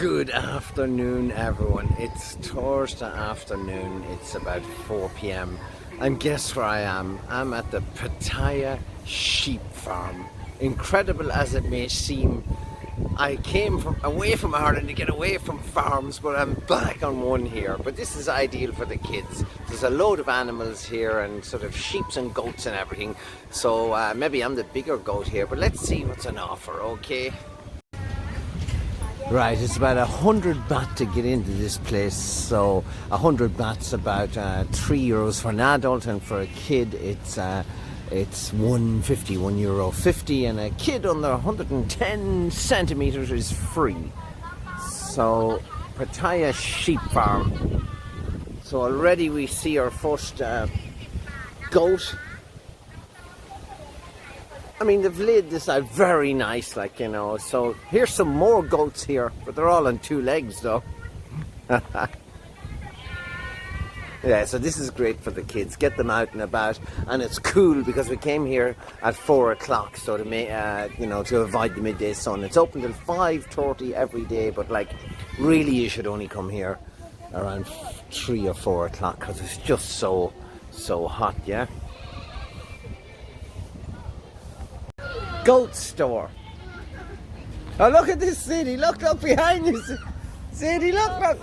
Good afternoon, everyone. It's Thursday afternoon. It's about 4 p.m. and guess where I am? I'm at the Pattaya Sheep Farm. Incredible as it may seem, I came away from Ireland to get away from farms, but I'm back on one here. But this is ideal for the kids. There's a load of animals here and sort of sheeps and goats and everything. So maybe I'm the bigger goat here, but let's see what's on offer, okay? Right, it's about 100 baht to get into this place. So 100 baht's about €3 for an adult, and for a kid it's €1.50, and a kid under 110 centimeters is free. So Pattaya Sheep Farm. So already we see our first goat. I mean, they've laid this out very nice, like, you know. So here's some more goats here, but they're all on two legs though. Yeah, so this is great for the kids. Get them out and about, and it's cool because we came here at 4 o'clock, so to make, you know, to avoid the midday sun. It's open till 5:30 every day, but like, really, you should only come here around 3 or 4 o'clock because it's just so hot, yeah. Goat store. Oh, look at this, Sadie. Look behind you. Sadie, look.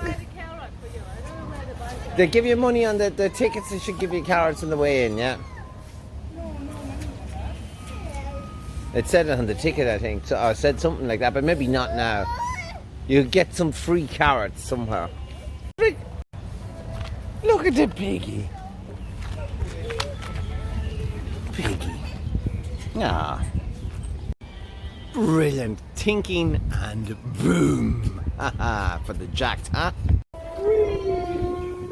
They give you money on the tickets. They should give you carrots on the way in, yeah? It said it on the ticket, I think. So I said something like that, but maybe not now. You get some free carrots somewhere. Look at the piggy. Piggy. Ah. Brilliant. Thinking and boom. Haha, for the jacked, huh?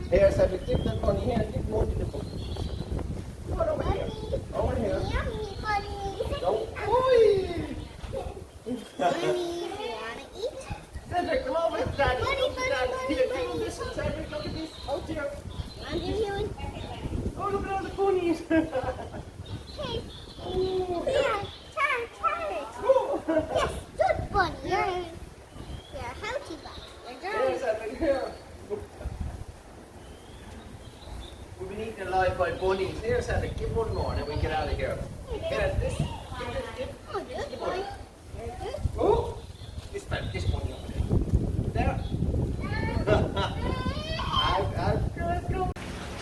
Here, so dip that bunny here, dip more to the bunny. Come on over here. Over here. Yummy bunny. Don't. Oi! Bunny, you wanna eat? Cedric, come over, Daddy. Bunny, Look at Daddy. bunny, Here, bunny, give me this one, Cedric. Look at this. Out here. Want to give you one? Oh, look at all the bunnies. Hey. Ooh, Yeah, carrot. Ooh. Yes, good bunny. You're a healthy bunny. You're Here, good. Cedric, here. We've been eaten alive by bunnies. Here, Cedric, give one more and then we get out of here. Here, this. Give. Oh, good boy. You're good. Oh! This bunny over there. There. Go.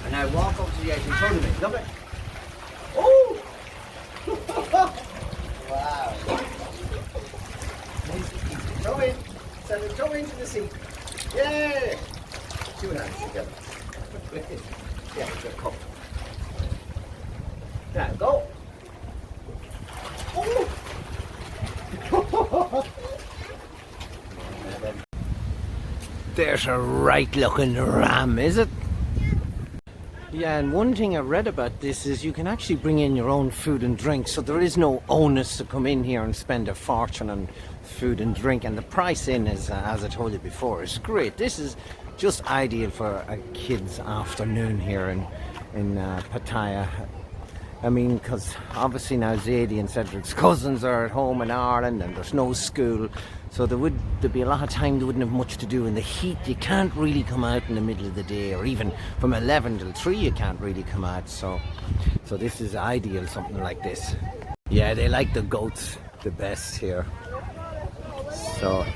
And I walk up to the edge and show them it. Look it. Oh! Wow. Throw in. Send it, throw into the sea. Yay! Two hands together. Yeah, it's a cup. Now, go. Oh! There's a right looking ram, is it? Yeah, and one thing I read about this is you can actually bring in your own food and drink, so there is no onus to come in here and spend a fortune on food and drink, and the price in is, as I told you before, is great. This is just ideal for a kid's afternoon here in Pattaya. I mean, because obviously now Zadie and Cedric's cousins are at home in Ireland and there's no school, so there'd be a lot of time they wouldn't have much to do. In the heat, you can't really come out in the middle of the day, or even from 11 till 3 you can't really come out. So this is ideal, something like this. Yeah, they like the goats the best here. So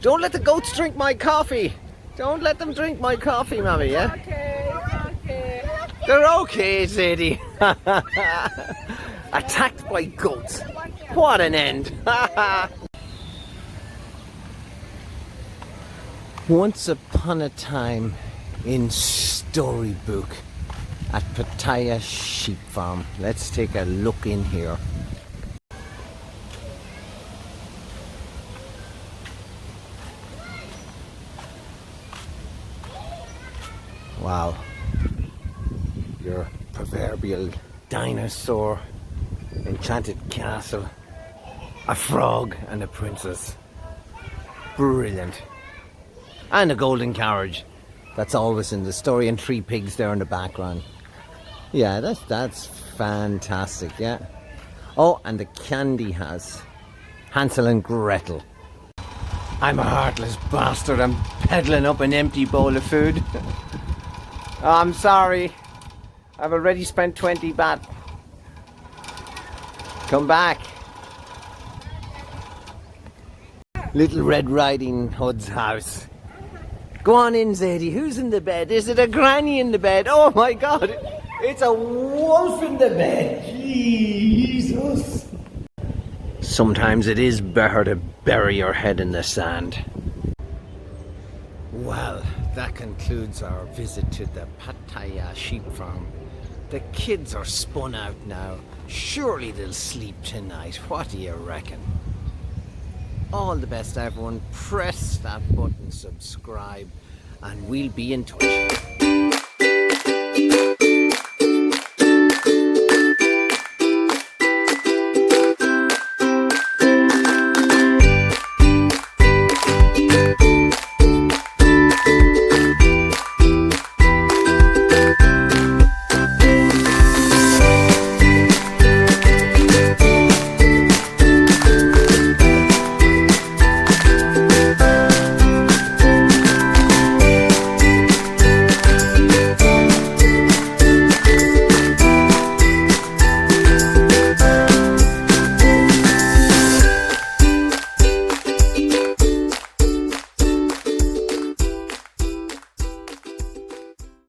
don't let the goats drink my coffee. Don't let them drink my coffee, Mommy, yeah? Okay. They're okay, Zadie. Attacked by goats. What an end. Once upon a time in Storybook at Pattaya Sheep Farm. Let's take a look in here. Wow, your proverbial dinosaur, enchanted castle, a frog and a princess. Brilliant. And a golden carriage. That's always in the story, and 3 pigs there in the background. Yeah, that's fantastic, yeah. Oh, and the candy has Hansel and Gretel. I'm a heartless bastard. I'm peddling up an empty bowl of food. Oh, I'm sorry. I've already spent 20 baht. Come back. Little Red Riding Hood's house. Go on in, Zadie. Who's in the bed? Is it a granny in the bed? Oh my God. It's a wolf in the bed. Jesus. Sometimes it is better to bury your head in the sand. Well, that concludes our visit to the Pattaya Sheep farm. The kids are spun out now. Surely they'll sleep tonight. What do you reckon? All the best, everyone. Press that button, subscribe, and we'll be in touch.